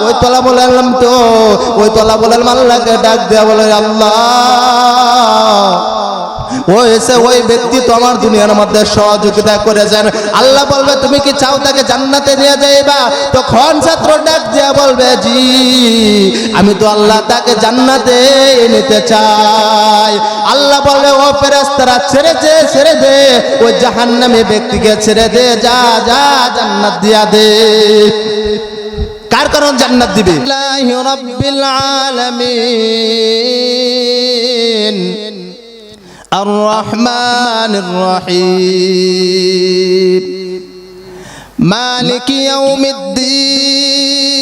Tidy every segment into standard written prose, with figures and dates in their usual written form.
ওই তলা বললাম তো, ওই তলা বললাম আল্লাহকে ডাক দেয়া বলে আল্লাহ ওই ব্যক্তি তো আমার দুনিয়ার মধ্যে সহযোগিতা করেছেন। আল্লাহ বলবে তুমি কি চাও তাকে জান্নাতে নিয়ে যাইবা? তখন ছাত্র ডাক দিয়া বলবে জি, আমি তো আল্লাহ তাকে জান্নাতে নিতে চাই। আল্লাহ বলবে ও ফেরেশতারা ছেড়ে দে ওই জাহান্নামী ব্যক্তিকে ছেড়ে দে, যা যা জান্নাত দিয়া দে। কার কারণ জান্নাত দিবে? আল্লাহু রাব্বিল আলামিন الرحمن الرحيم مالك يوم الدين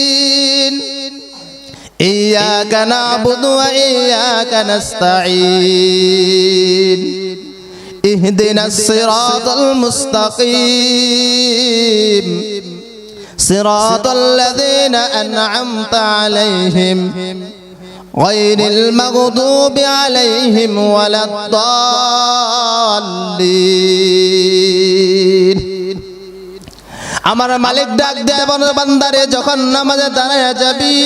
إياك نعبد وإياك نستعين اهدنا الصراط المستقيم صراط الذين أنعمت عليهم غير المغضوب عليهم ولا الضالين। আমার মালিক ডাক দেয় বান্দারে যখন নামাজে দাঁড়ায় যাবি,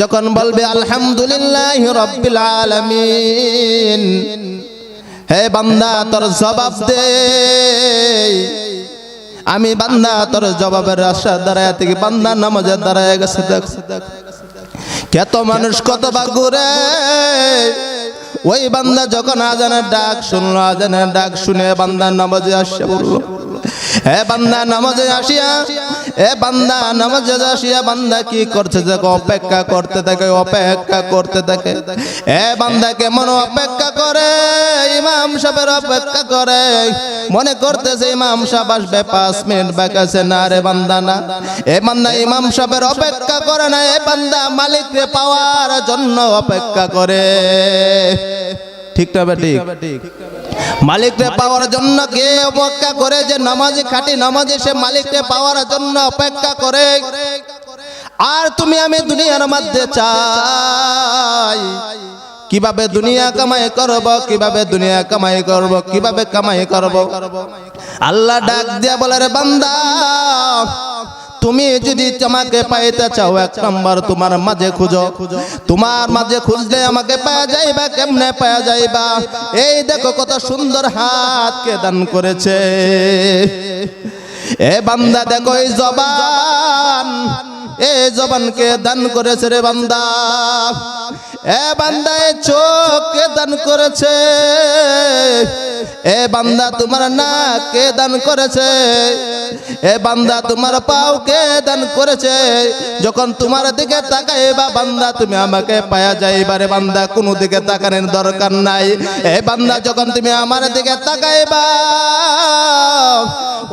যখন বলবে আলহামদুলিল্লাহি রাব্বিল আলামিন, হে বান্দা তোর জবাব দে। আমি বান্দা তোর জবাবের আশা দাঁড়ায় থেকে বান্দা নামাজে দাঁড়ায় গেছে। দেখ কত মানুষ কত বাগুরে, ওই বান্দা যখন আজানের ডাক শুনলো, আজানের ডাক শুনে বান্দা নামাজে আসে বললো হে বান্দা নামাজে আসিয়া, এ বান্দা নামাজে আসিয়া বান্দা কি করছে? দেখো অপেক্ষা করতে থাকে, অপেক্ষা করতে থাকে। এ বান্দা কেমন অপেক্ষা করে? ইমাম সাহেবের অপেক্ষা করে, মনে করতেছে ইমাম সাহেব আসবে, 5 মিনিট বাকি আছে। না রে বান্দা না, এ বান্দা ইমাম সাহেবের অপেক্ষা করে না, এ বান্দা মালিককে পাওয়ার জন্য অপেক্ষা করে। ঠিক না বেটি? মালিককে পাওয়ার জন্য কে অপেক্ষা করে? যে নামাজি খাঁটি নামাজি, সে মালিককে পাওয়ার জন্য অপেক্ষা করে। আর তুমি আমি দুনিয়ার মধ্যে চাই কিভাবে দুনিয়া কামাই করব, কিভাবে দুনিয়া কামাই করব, কিভাবে কামাই করব। আল্লাহ ডাক দিয়া বলে রে বান্দা, তুমি যদি আমাকে পাইতে চাও, 1 নম্বর তোমার মাঝে খুঁজো। তোমার মাঝে খুঁজলে আমাকে পাওয়া যাইবা। কেমনে পাওয়া যাইবা? এই দেখো কত সুন্দর হাত কে দান করেছে। এ বান্দা দেখো এই জবান, এই জবানকে দান করেছে রে বান্দা। এ বান্দা এই চোখ কে দান করেছে। এ বান্দা তোমার নাক কে দান করেছে। এ বান্দা তোমার পাও কে দান করেছে। যখন তোমার দিকে তাকাইবা বান্দা তুমি আমাকে পায়া যাইবা রে বান্দা, কোনো দিকে তাকানোর দরকার নাই। এ বান্দা যখন তুমি আমার দিকে তাকাইবা,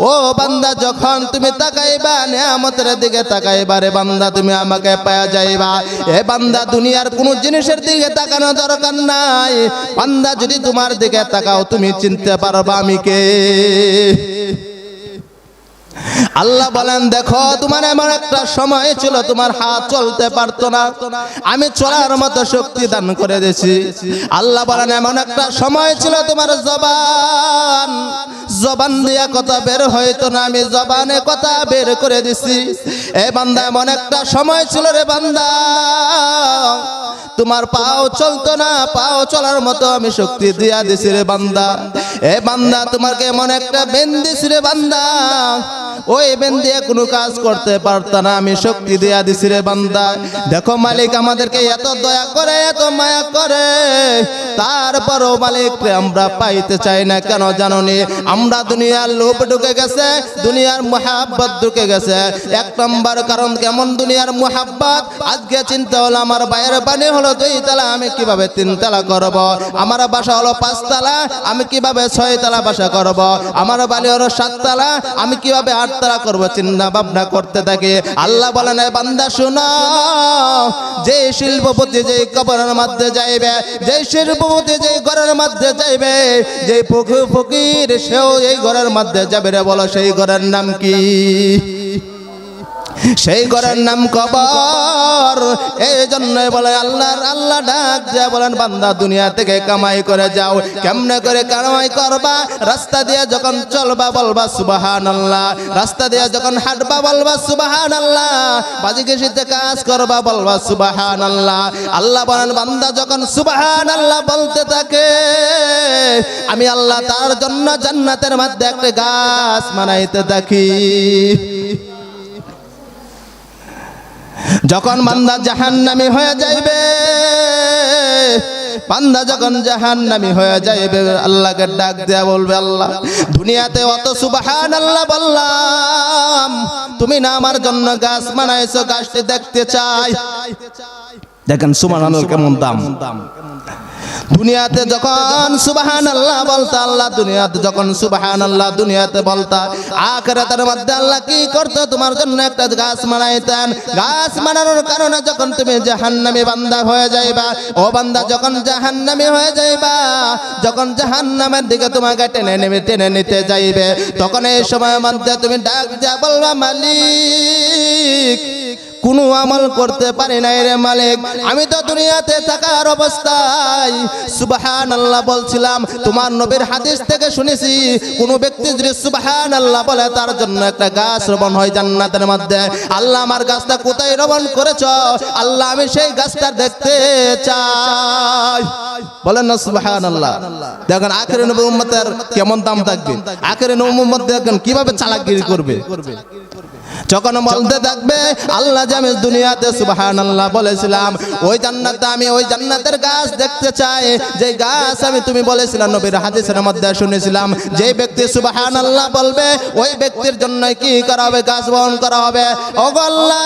ও বান্দা যখন তুমি তাকাইবা নিয়ামতের দিকে তাকাইবা রে বান্দা, তুমি আমাকে পায়া যাইবা। এ বান্দা দুনিয়ার কোনো জিনিসের দিকে তাকানো দরকার নাই। বান্দা যদি তোমার দিকে তাকাও তুমি চিনতে পারবা আমি কে। আল্লাহ বলেন দেখো তোমার এমন একটা সময় ছিল তোমার হাত চলতে পারতো না, আমি চলার মতো শক্তি দান করে দিয়েছি। আল্লাহ বলেন এমন একটা সময় ছিল তোমার জবান দিয়া কথা বের হইতো না, আমি জবানে কথা বের করে দিছি। এ বান্দা এমন একটা সময় ছিল রে বান্দা তোমার পাও চলতো না, পাও চলার মতো আমি শক্তি দিয়া দিছি রে বান্দা। এ বান্দা তোমাকে এমন একটা বেন দিছি রে বান্দা, ওই বেন দিয়ে কোনো কাজ করতে পারত না, আমি শক্তি দিয়া দিছি রে বান্দা। দেখো মালিক আমাদেরকে এত দয়া করে, এত মায়া করে, তারপরও মালিককে আমরা পাইতে চাই না। কেন জানোনি? আমরা দুনিয়ার লোভ ঢুকে গেছে, দুনিয়ার মুহাব্বত ঢুকে গেছে। 1 নম্বর কারণ কেমন দুনিয়ার মুহাব্বত। আজকে চিন্তা হলো আমার বাইরে বাড়ি হলো 2 তলা, আমি কিভাবে 3 তলা করব। আমার বাসা হলো 5 তলা, আমি কিভাবে 6 তলা বাসা করব। আমার বাড়ি হলো 7 তলা, আমি কিভাবে 8 তলা করব। চিন্তা ভাবনা করতে থাকে। আল্লাহ বলেন এ বান্দা শোনো, যে শিল্পপতি যে কবরের মধ্যে যাইবে, যে শিল্পপতি যে ঘরের মধ্যে যাইবে, যে ফকির সেও এই ঘরের মধ্যে যাবে রে, বলো সেই ঘরের নাম কি? সেই ঘরের নাম কবর। এই জন্যই বলে আল্লাহ ডাক দিয়া বলেন, বান্দা দুনিয়া থেকে কামাই করে যাও। কেমনে করে কামাই করবা? রাস্তা দিয়ে যখন চলবা বলবা সুবহানাল্লাহ, রাস্তা দিয়ে যখন হাঁটবা বলবা সুবহানাল্লাহ, বাজি কৃষিতে কাজ করবা বলবা সুবহানাল্লাহ। আল্লাহ বলেন, বান্দা যখন সুবহানাল্লাহ বলতে থাকে, আমি আল্লাহ তার জন্য জান্নাতের মধ্যে একটা গাছ বানাইতে থাকি। যখন বান্দা জাহান্নামী হয়ে যাইবে, বান্দা যখন জাহান্নামী হয়ে যাইবে, আল্লাহকে ডাক দেয়া বলবে, আল্লাহ দুনিয়াতে অত সুবহানাল্লাহ বললাম, তুমি না আমার জন্য গাছ বানাইছো, গাছটি দেখতে চাই। দেখেন সুবহানাল্লাহ কেমন দাম। দুনিয়াতে যখন সুবহানাল্লাহ বলতা আল্লাহ, দুনিয়াতে যখন সুবহানাল্লাহ দুনিয়াতে বলতা, আখিরাতের মধ্যে আল্লাহ কি করতো? তোমার জন্য একটা গাছ বানাইতেন। গাছ বানানোর কারণে যখন তুমি জাহান্নামী বান্দা হয়ে যাইবা, ও বান্দা যখন জাহান্নামী হয়ে যাইবা, যখন জাহান্নামের দিকে তোমাকে টেনে নিতে যাইবে, তখন এই সময়ের মধ্যে তুমি ডাক দিয়া বলবা, মালিক কোনো আমল করতে পারি নাই রে মালিক, আমি তো দুনিয়াতে থাকার অবস্থায় সুবহানাল্লাহ বলছিলাম। তোমার নবীর হাদিস থেকে শুনেছি, কোন ব্যক্তি যদি সুবহানাল্লাহ বলে তার জন্য একটা গাছ রোপণ হয় জান্নাতের মধ্যে। আল্লাহ আমার গাছটা কোথায় রোপণ করেছো? আল্লাহ আমি সেই গাছটা দেখতে চাই। বলেন না সুবহানাল্লাহ। দেখেন আখিরের নবী উম্মতের কেমন দাম থাকবে। আখিরের নবী উম্মত দেখেন কিভাবে চালাকগিরি করবে। যখন বলতে থাকবে, আল্লাহ যে আমি দুনিয়াতে সুবহানাল্লাহ বলেছিলাম, ওই জান্নাতে আমি ওই জান্নাতের গাছ দেখতে চাই, যে গাছ আমি তুমি বলেছিলাম নবীর হাদিসের মধ্যে শুনেছিলাম, যে ব্যক্তি সুবহানাল্লাহ বলবে ওই ব্যক্তির জন্য কি করা হবে? গাছ বহন করা হবে। ওগো আল্লাহ,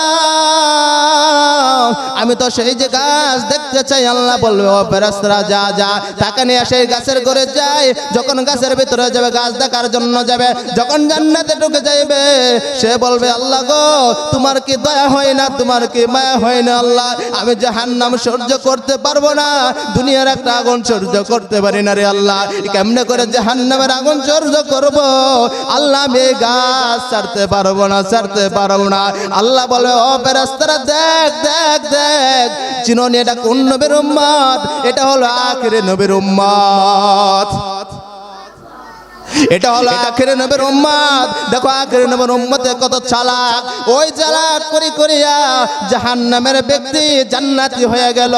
আমি তো সেই যে গাছ দেখতে চাই। আল্লাহ বলবে, ও ফেরেশতারা যা যা, তাকে নিয়ে সেই গাছের ঘরে যায়। যখন গাছের ভিতরে যাবে, গাছ দেখার জন্য যাবে, যখন জান্নাতে ঢুকে যাইবে, সে বলবে, আল্লাহ গো, তোমার কি দয়া হয় না? তোমার কি মায়া হয় না? আল্লাহ আমি জাহান্নাম সহ্য করতে পারবো না, দুনিয়ার একটা আগুন সহ্য করতে পারি না রে আল্লাহ, কেমনে করে জাহান্নামের আগুন সহ্য করব? আল্লাহ আমি গাছ ছাড়তে পারবো না, ছাড়তে পারবো না। আল্লাহ বলে, ও ফেরেশতারা দেখ দেখ দেখ, চিনোনি এটা কোন নবীর উম্মত? এটা হলো আখিরের নবীর উম্মত, এটা হলো আখিরের নবীর উম্মত। দেখো আখিরের নবীর উম্মতে কত চালাক। ওই চালাক করিয়া জাহান্নামের ব্যক্তি জান্নাতি হয়ে গেল।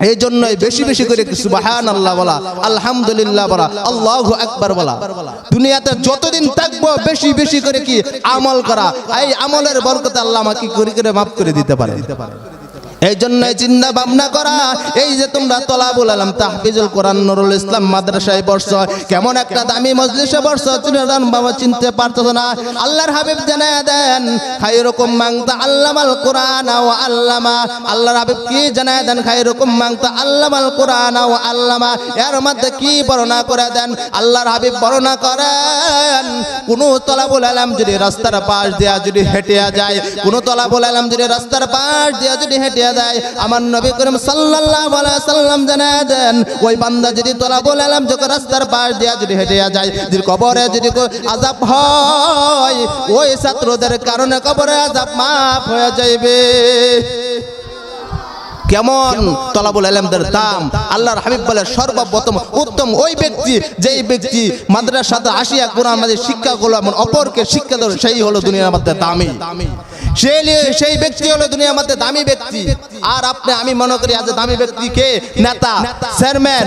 এই জন্যই বেশি বেশি করে সুবহানাল্লাহ বলা, আলহামদুলিল্লাহ বলা, আল্লাহু আকবার বলা। দুনিয়াতে যতদিন থাকবো বেশি বেশি করে কি আমল করা, এই আমলের বরকতে আল্লাহ আমাকে করে মাফ করে দিতে পারে। এই জন্য চিন্তা ভাবনা করা, এই যে তোমরা তলাবুল আলম তাহফিজুল কোরআন নুরুল ইসলাম মাদ্রাসায় বসছো, কেমন একটা দামি মজলিসে বসছো, চিন্তাদান বাবা চিনতে পারতেছ না। আল্লাহর হাবিব জানায়া দেন, খায়রুকুম মান তাআল্লামাল কোরআন ওয়া আল্লামা। আল্লাহর হাবিব কি জানায়া দেন? খায়রুকুম মান তাআল্লামাল কোরআন ওয়া আল্লামা। এর মধ্যে কি বর্ণনা করে দেন? আল্লাহর হাবিব বর্ণনা করেন, কোন তলাবুল আলম যদি রাস্তার পাশ দিয়া যদি হেঁটিয়া যায়, কোন তলাবুল আলম যদি রাস্তার পাশ দিয়া যদি হেঁটিয়া দেয়, আমার নবী করিম সাল্লাল্লাহু আলাইহি সাল্লাম জানায়া দেন, ওই বান্দা যদি তলাবুল ইলম যখন রাস্তার পাশ দিয়া যদি হেঁটে যায়, যদি কবরে যদি আযাব হয়, ওই ছাত্রদের কারণে কবরে আযাব মাফ হয়ে যাইবে। কেমন তলাবুল ইলমদের দাম! আল্লাহর হাবিব বলে, সর্বপ্রথম উত্তম ওই ব্যক্তি, যেই ব্যক্তি মাদ্রাসাতে আসিয়া কোরআন মাজিদ শিক্ষাগুলো এমন অপরকে শিক্ষা দেয়, সেই হলো দুনিয়ার মধ্যে দামি। সেই ব্যক্তি হলো দুনিয়ার মধ্যে দামি ব্যক্তি। আর আপনি আমি মনে করি আজ দামি ব্যক্তি কে? নেতা, চেয়ারম্যান,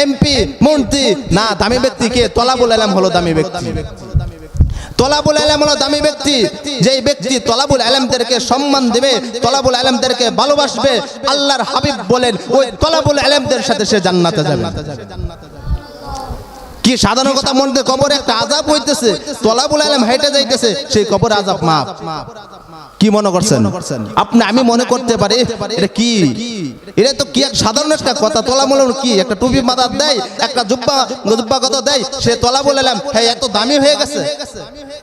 এমপি, মন্ত্রী না, দামি ব্যক্তি কে? তলাবুল ইলম হলো দামি ব্যক্তি। তলাবুল ইলম হলো দামি ব্যক্তি, যেই ব্যক্তি তলাবুল ইলমদেরকে সম্মান দিবে, তলাবুল ইলমদেরকে ভালোবাসবে। আল্লাহর হাবিব বলেন, ওই তলাবুল ইলমদের সাথে সে জান্নাতে যাবে। কি সাধারণ কথা মধ্যে কবরে একটা আযাব হইতেছে, তলাবুল ইলম হেঁটে যাইতেছে, সেই কবরে আযাব মাফ। কি মনে করছেন আপনি? আমি মনে করতে পারি এটা কি, এটা তো কি এক সাধারণ একটা কথা। তলা বলে কি একটা টুপি মাথার দেয়, একটা জুব্বা কত দেয়, সে তলা বলেলাম হ্যাঁ এত দামি হয়ে গেছে।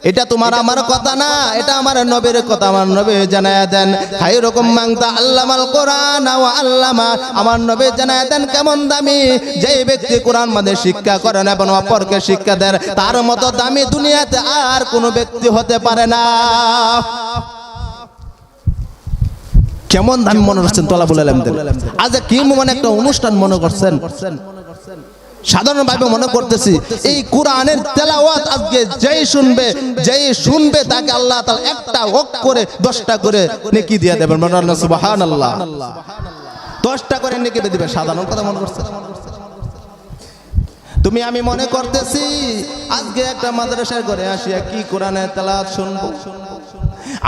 এটা তোমার আমার কথা না, এটা আমার নবীর কথা। আমার নবী জানায়া দেন খায়রুকুম মান তাআল্লামাল কোরআন ওয়া আল্লামা। আমার নবী জানায়া দেন কেমন দামি, যেই ব্যক্তি কোরআন মানে শিক্ষা করেন এবং অপরকে শিক্ষা দেন, তার মতো দামি দুনিয়াতে আর কোনো ব্যক্তি হতে পারে না। কেমন দামি মনে করছেন তলাবুল আলেমদের? আজ কি মানে একটা অনুষ্ঠান মনে করছেন? সাধারণভাবে মনে করতেছি এই কোরআনের তেলাওয়াত আজকে যেই শুনবে তাকে আল্লাহ তাআলা একটা অক্ষরে 10টা করে নেকি দিয়ে দেবেন। সুবহানাল্লাহ, 10টা করে নেকি দিবে। সাধারণ কথা মনে করছেন? তুমি আমি মনে করতেছি আজকে একটা মাদ্রাসার ঘরে আসিয়া কি কোরআনের তেলাওয়াত শুনবো।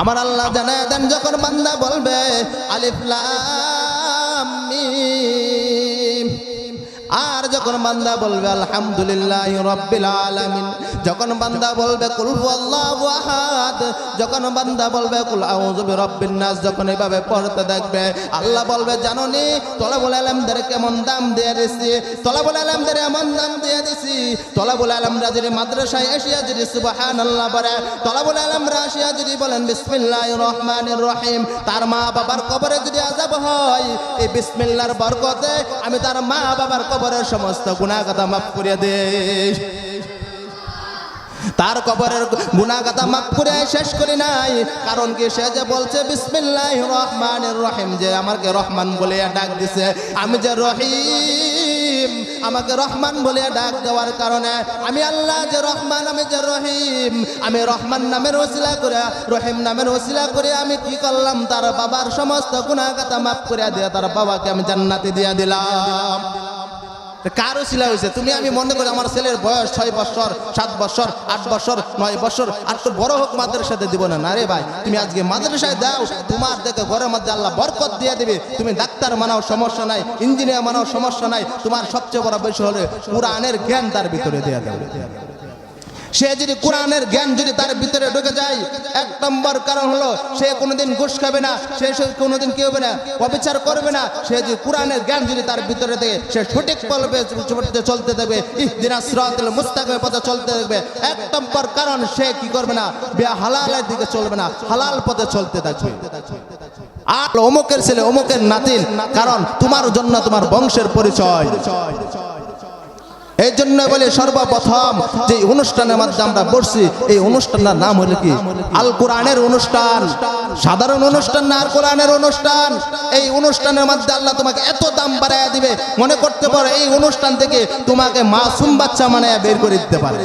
আমার আল্লাহ জানায় দেন যখন বান্দা বলবে আলিফ লাম মিম, আর যখন বান্দা বলবে আলহামদুলিল্লাহি রাব্বিল আলামিন, যখন বান্দা বলবে কুল হুয়াল্লাহু আহাদ, যখন বান্দা বলবে কুল আউযু বিরাব্বিন নাস, যখন এভাবে পড়তে দেখবে আল্লাহ বলবে জানোনি তলাবুল আলেমদের কেমন দাম দিয়ে দিছি, তলাবুল আলেমদের এমন দাম দিয়ে দিছি। তলাবুল আলেমরা যদি মাদ্রাসায় এসিয়া যদি সুবহানাল্লাহ বলে, তলাবুল আলেমরা আসিয়া যদি বলেন বিসমিল্লাহির রহমানির রহিম, তার মা বাবার কবরে যদি আযাব হয়, এই বিসমিল্লাহর বরকতে আমি তার মা বাবার কবরের সমস্ত গুনাহ কথা মাফ করে দেই। তার কবরের গুনাহ কথা মাফ করে শেষ করি নাই, কারণ কি সে যে বলছে বিসমিল্লাহির রহমানির রহিম, যে আমাকে রহমান বলে ডাক দিছে, আমি যে রহিম, আমাকে রহমান বলে ডাক দেওয়ার কারণে আমি আল্লাহ যে রহমান, আমি যে রহিম, আমি রহমান নামের ওসিলা করে রহিম নামের ওসিলা করে আমি কি করলাম, তার বাবার সমস্ত গুনাহ কথা মাফ করে দিয়ে তার বাবাকে আমি জান্নাতে দিয়ে দিলাম। কারো শিলা হয়েছে? তুমি আমি মনে করি আমার ছেলের বয়স 6 বছর, 7 বছর, 8 বছর, 9 বছর, আর তো বড় হোক মাদ্রাসাতে দিব না। না রে ভাই, তুমি আজকে মাদ্রাসায় দাও, তোমার দেখে ঘরের মধ্যে আল্লাহ বরকত দিয়ে দিবে। তুমি ডাক্তার মানাও সমস্যা নাই, ইঞ্জিনিয়ার মানাও সমস্যা নাই, তোমার সবচেয়ে বড় বিষয় হলো কোরআনের জ্ঞান তার ভিতরে দিয়ে দেবে। সে যদি কোরআনের জ্ঞান যদি তার ভিতরে ঢুকে যায়, 1 নম্বর কারণ হলো সে কোনোদিন ঘুষ খাবে না, সে কোনোদিন কি হবে না, অবিচার করবে না। সে যদি কোরআনের জ্ঞান যদি তার ভিতরে থাকে, সে সঠিক পথে চলতে দেবে, ইহদিনাস সিরাতাল মুস্তাকিমের পথে চলতে দেবে। 1 নম্বর কারণ সে কি করবে না, বেহালালের দিকে চলবে না, হালাল পথে চলতে থাকবে। আর অমুকের ছেলে অমুকের নাতিন, কারণ তোমার জন্য তোমার বংশের পরিচয়। এই জন্য বলে সর্বপ্রথম যে অনুষ্ঠানের মাধ্যমে আমরা বসছি, এই অনুষ্ঠানের নাম হলো কি? আল কোরআনের অনুষ্ঠান। সাধারণ অনুষ্ঠান না, আল কোরআনের অনুষ্ঠান। এই অনুষ্ঠানের মধ্যে আল্লাহ তোমাকে এত দাম বাড়াইয়া দিবে, মনে করতে পারো এই অনুষ্ঠান থেকে তোমাকে মাসুম বাচ্চা বানাইয়া বের করে দিতে পারে।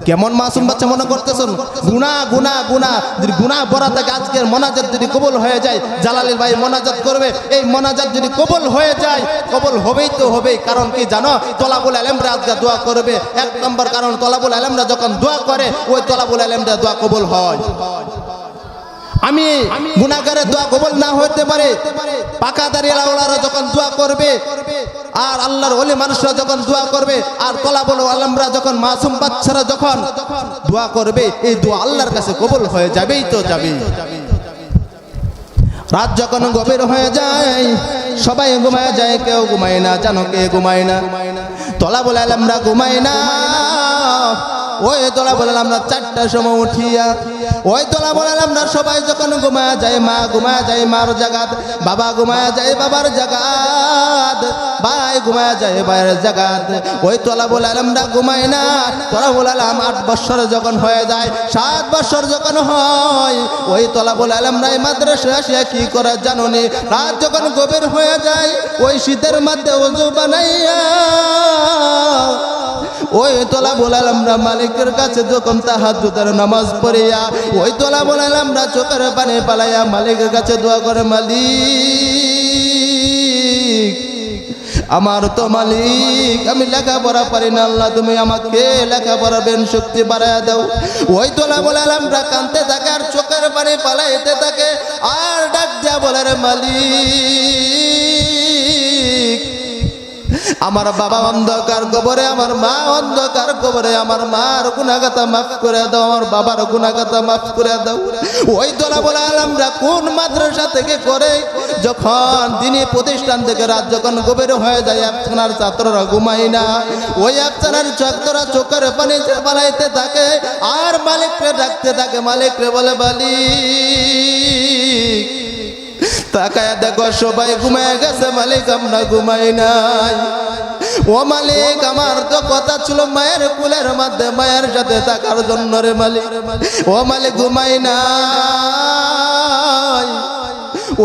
কেমন মাসুম বাচ্চা মনে করতেছেন? গুনাহ গুনাহ গুনাহ, যদি গুনাহ ভরা থাকে, আজকের মোনাজাত যদি কবুল হয়ে যায়, জালালের ভাই মোনাজাত করবে, এই মোনাজাত যদি কবুল হয়ে যায়, কবুল হবেই তো হবেই। কারণ কি জানো, তলাবুল আলেমরা আজকে দোয়া করবে। 1 নম্বর কারণ, তলাবুল আলেমরা যখন দোয়া করে, ওই তলাবুল আলেমরা দোয়া কবুল হয়। আমি গুনাহগারের দোয়া কবুল না হতে পারে, পাকা দাড়িওয়ালা ওলারা যখন দোয়া করবে, আর আল্লাহর ওলি মানুষরা যখন দোয়া করবে, আর তলাবুল আলেমরা যখন মাসুম বাচ্চারা যখন দোয়া করবে, এই দোয়া আল্লাহর কাছে কবুল হয়ে যাবেই তো যাবেই। রাত যখন গভীর হয়ে যায়, সবাই ঘুমায় যায়, কেউ ঘুমায় না। জানো কে ঘুমায় না? তলাবুল আলেমরা ঘুমায় না। ওই তলাবুল আলেমরা 4টার সময় উঠিয়া, ওই তলাবুল আলেমরা সবাই যখন ঘুমায় যায়, মা ঘুমায় যায় মার জাগাত, বাবা ঘুমায় যায় বাবার জাগাত, ভাই ঘুমায় যায় ভাইয়ের জাগাত। ওই তলাবুল আলেমরা ঘুমায় না। তলাবুল আলেম 8 বছর যখন হয়ে যায়, 7 বছর যখন হয়, ওই তলাবুল আলেমরা মাদ্রাসায় আসিয়া কি করে জানোনি? রাত যখন গভীর হয়ে যায়, ওই শীতের মধ্যে ওযু বানাইয়া ওই তলাবুল আলেমরা মালিকের কাছে যখন তাহাজ্জুদের নামাজ পড়িয়া, ওই তলাবুল আলেমরা চোখের পানি পালাইয়া মালিকের কাছে দোয়া করে, মালিক আমার তো মালিক, আমি লেখাপড়া পারি না, আল্লাহ তুমি আমাকে লেখাপড়া বেন শক্তি বাড়ায় দাও। ওই তলাবুল আলেমরা কাঁদতে থাকে আর চোখের পানি পালাইতে থাকে, আর ডাক দিয়া বলে, রে মালিক আমার বাবা অন্ধকার কবরে, আমার মা অন্ধকার কবরে, আমার মার গুনাহগাতা মাফ করে দাও, আমার বাবার গুনাহগাতা মাফ করে দাও। ওই দোলা বলে আলমরা কোন মাদ্রাসা থেকে করে, যখন দিনী প্রতিষ্ঠান থেকে রাত যখন গভীর হয়ে যায়, আফসানার ছাত্ররা ঘুমায় না, ওই আফসানার ছাত্ররা চোখের পানি বানাইতে থাকে আর মালিককে ডাকতে থাকে। মালিকরে বলে মালিক, তাকায় দেখো সবাই ঘুমায় গেছে, মালিক আমরা ঘুমাই নাই। ও মালিক, আমার তো কথা ছিল মায়ের কুলের মধ্যে মায়ের সাথে থাকার জন্য রে মালিক। ও মালিক ঘুমাই নাই।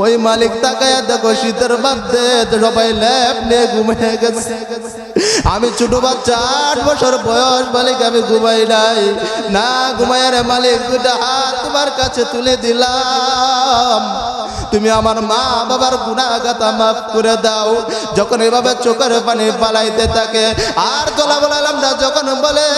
ওই মালিক তাকায় দেখো শীতের মধ্যে সবাই ল্যাপ নিয়ে ঘুমিয়ে গেছে। আমি ছোট বাচ্চা 8 বছর বয়স, মালিক আমি ঘুমাই নাই। না ঘুমাই রে মালিক, দুটা হাত তোমার কাছে তুলে দিলাম, তুমি আমার মা বাবার গুনাহগাতা মাফ করে দাও। যখন এভাবে চোখের পানি পালাইতে থাকে আর তোলা বলালাম না, যখন বলে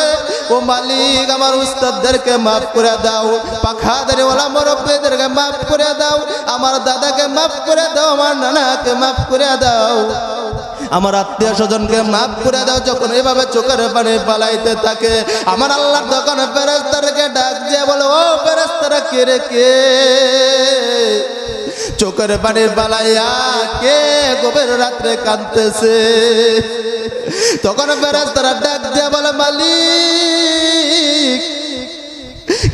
ও মালিক আমার উস্তাদদেরকে মাফ করে দাও, পাখাদারিওয়ালা মুরব্বিদেরকে মাফ করে দাও, আমার দাদাকে মাফ করে দাও, আমার নানাকে মাফ করে দাও, আমার আত্মীয় স্বজনকে মাফ করে দাও। যখন এভাবে চোখের পানি পালাইতে থাকে, আমার আল্লাহর তখন ফেরেশতাদেরকে ডাক দিয়ে বলে ও ফেরেশতারা কে রে কে, চোখের পানি পালাইয়া কে গভীর রাত্রে কাঁদতেছে। তখন ফেরেশতারা ডাক দিয়ে বলে মালিক,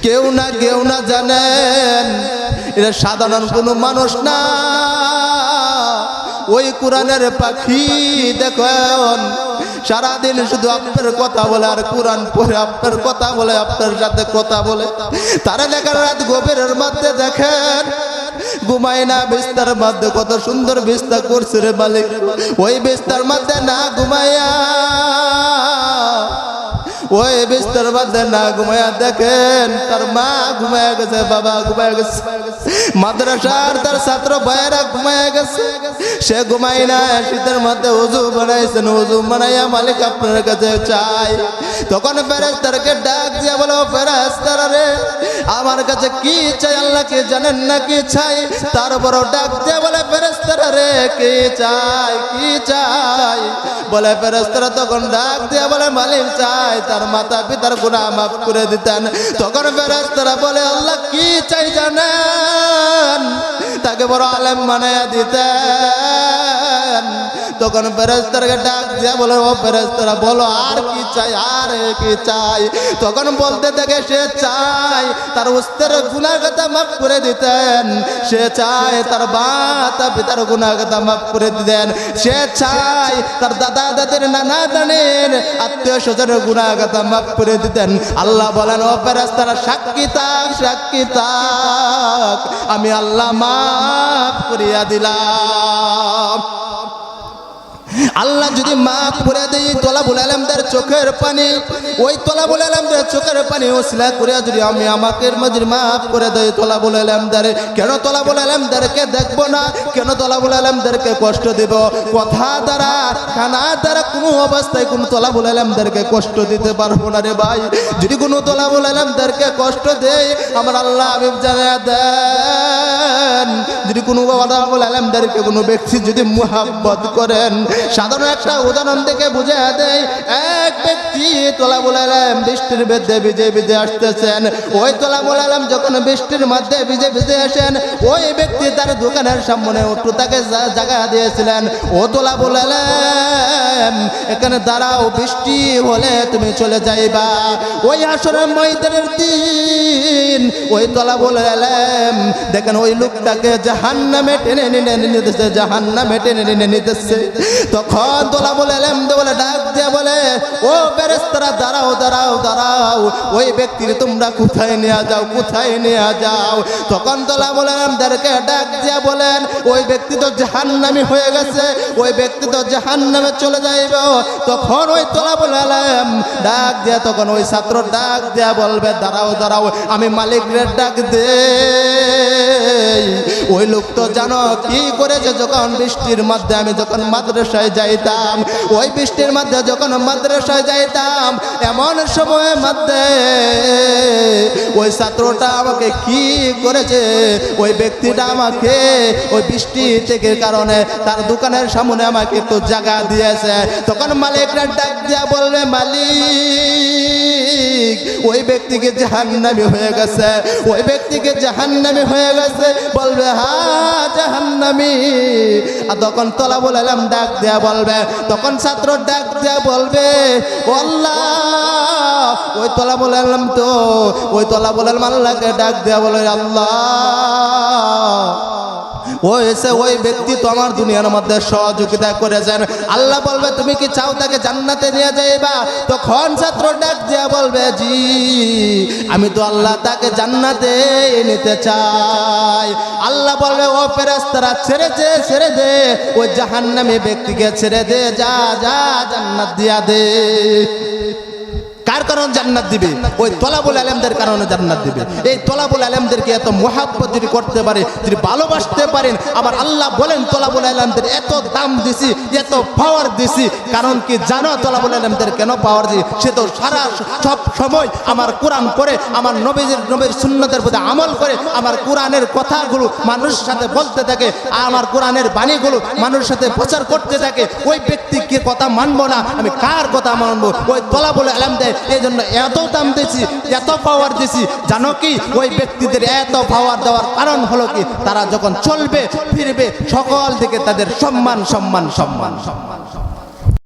কেউ না জানেন, এটা সাধারণ কোনো মানুষ না, ওই কোরআনের পাখি। দেখুন সারাদিন শুধু আপনার কথা বলে আর কোরআন পড়ে, আপনার কথা বলে, আপনার সাথে কথা বলে। তারা লেখার রাত গভীরের মধ্যে দেখেন ঘুমায় না, বিস্তার মধ্যে কত সুন্দর বিস্তার করছে রে মালিক। ওই বিস্তার মধ্যে না ঘুমাইয়া, ওই বিস্তার মধ্যে না ঘুমাইয়া দেখেন তার মা ঘুমাইয়া গেছে, বাবা ঘুমাইয়া গেছে, মাদ্রাসার তার ছাত্র ভাইয়েরা ঘুমাইয়া গেছে, সে ঘুমাই না। শীতের মধ্যে ওযু বানাইছেন, ওযু বানাইয়া মালিক আপনার কাছে চাই। তখন ফেরেশতাকে ডাক দিয়া বলো ফেরেশতারা রে, আমার কাছে কি চাই আল্লাহকে জানেন না কি চাই? তারপর ডাক দিয়া বলে ফেরেশতারা রে কি চাই, কি চাই? বলে ফেরেশতারা তখন ডাক দিয়া বলে মালিক চাই তার মাতা পিতার গুনাহ মাফ করে দিতেন। তখন ফেরেশতারা বলে আল্লাহ কি চাই জানেন? তাকে বড় আলেম বানায়া দিতেন। তখন ফেরেশতাকে ডাক দিয়া বলে ও ফেরেশতারা বলো আর কি চাই, আর কি চাই? তখন বলতে থাকে সে চাই তার উস্তের গুনাহগাতা মাফ করে দিতেন, সে চায় তার মাতা পিতার গুনাহগাতা মাফ করে দিতেন, সে চায় তার দাদা দাদির নানা নানির আত্মীয় স্বজনের গুনাহগাতা মাফ করে দিতেন। আল্লাহ বলেন ও ফেরেশতারা সাক্ষী থাক, সাক্ষী থাক, আমি আল্লাহ মাফ করিয়া দিলাম। আল্লাহ যদি মাফ করে দেই তলাবুল আলেমদের চোখের পানি, ওই তলাবুল আলেমদের চোখের পানি ওসিলা করে যদি আমি আমাকে মাঝে মাফ করে দেই তলাবুল আলেমদের, কেন তলাবুল আলেমদেরকে দেখবো না? কেন তলাবুল আলেমদেরকে কষ্ট দেব? কথা দ্বারা খানা দ্বারা কোনো অবস্থায় কোনো তলাবুল আলেমদেরকে কষ্ট দিতে পারবো না রে ভাই। যদি কোনো তলাবুল আলেমদেরকে কষ্ট দেই আমার আল্লাহ হাবিব জানায়া দেন, যদি কোনো তলাবুল আলেমদেরকে কোনো ব্যক্তি যদি মুহাব্বত করেন, সাধারণ একটা উদাহরণ থেকে বুঝে দেয়। এক ব্যক্তি তলাবুল আলেম বৃষ্টির মধ্যে ভিজে ভিজে আসতেছেন, ওই তলাবুল আলেম যখন বৃষ্টির মধ্যে ভিজে ভিজে আসেন, ওই ব্যক্তি তার দোকানের সামনে একটু তাকে জায়গা দিয়েছিলেন, ও তলাবুল আলেম এখানে দাঁড়াও, বৃষ্টি হলে তুমি চলে যাইবা। ওই আসরের ময়দানের দিন ওই তলাবুল আলেম দেখেন ওই লোকটাকে জাহান্নামে টেনে নিতেছে, জাহান্নামে টেনে নিতেছে। তখন তলাবুল আলেম বলে ডাক দিয়া বলে ও ফেরেশতারা দাঁড়াও দাঁড়াও দাঁড়াও, ওই ব্যক্তির তোমরা কোথায় নিয়ে যাও, কোথায় নিয়ে যাও? তখন তলাবুল আলেমদেরকে ডাক দিয়া বলেন ওই ব্যক্তি তো জাহান্নামী হয়ে গেছে, ওই ব্যক্তি তো জাহান্নামে চলে যাইবে। তখন ওই তলাবুল আলেম ডাক দিয়া, তখন ওই ছাত্র ডাক দিয়া বলবে দাঁড়াও দাঁড়াও, আমি মালিক মালিকের ডাক দে ওই লোক তো জানো কি করেছে যখন বৃষ্টির মধ্যে আমি যখন মাদ্রাসায় যাইতাম ওই বৃষ্টির মধ্যে যখন মাদ্রাসায় যাইতাম এমন সময়ের মধ্যে ওই ছাত্রটা আমাকে কি করেছে ওই ব্যক্তিটা আমাকে ওই বৃষ্টি থেকে কারণে তার দোকানের সামনে আমাকে একটু জায়গা দিয়েছে তখন মালিকরা ডাক দিয়া বলবে মালিক ওই ব্যক্তিকে জাহান্নামী হয়ে গেছে ওই ব্যক্তিকে জাহান্নামী হয়ে গেছে বলবে হ্যাঁ জাহান্নামী আর তখন তলাবুল আলম ডাক দেয়া বলবে তখন ছাত্র ডাক দেয়া বলবে ও আল্লাহ ওই তলাবুল আলম তো ওই তলাবুল আলম আল্লাহকে ডাক দেয়া বলে আল্লাহ ওই ব্যক্তি তো আমার দুনিয়ার মধ্যে সহযোগিতা করেছেন আল্লাহ বলবে তুমি কি চাও তাকে জান্নাতে নিয়ে যাইবা তখন ছাত্র ডাক দিয়া বলবে জি আমি তো আল্লাহ তাকে জান্নাতে নিতে চাই আল্লাহ বলবে ও ফেরেশতারা ছেড়ে দে ওই জাহান্নামী ব্যক্তিকে ছেড়ে দে যা যা জান্নাত দিয়া দে কার কারণে জান্নাত দিবে ওই তলাবুল আলেমদের কারণে জান্নাত দিবে এই তলাবুল আলেমদেরকে এত মোহাব্বত যদি করতে পারে যদি ভালোবাসতে পারেন আবার আল্লাহ বলেন তলাবুল আলেমদের এত দাম দিছি এত পাওয়ার দিছি কারণ কি জানো তলাবুল আলেমদের কেন পাওয়ার দিই সে তো সারা সব সময় আমার কোরআন পড়ে আমার নবীর সুন্নতের প্রতি আমল করে আমার কোরআনের কথাগুলো মানুষের সাথে বলতে থাকে আমার কোরআনের বাণীগুলো মানুষের সাথে প্রচার করতে থাকে ওই ব্যক্তিকে কথা মানবো না আমি কার কথা মানবো ওই তলাবুল আলেমদের এই জন্য এত দাম দিয়েছি এত পাওয়ার দিয়েছি জানো কি ওই ব্যক্তিদের এত পাওয়ার দেওয়ার কারণ হলো কি তারা যখন চলবে ফিরবে সকল দিকে তাদের সম্মান সম্মান সম্মান সম্মান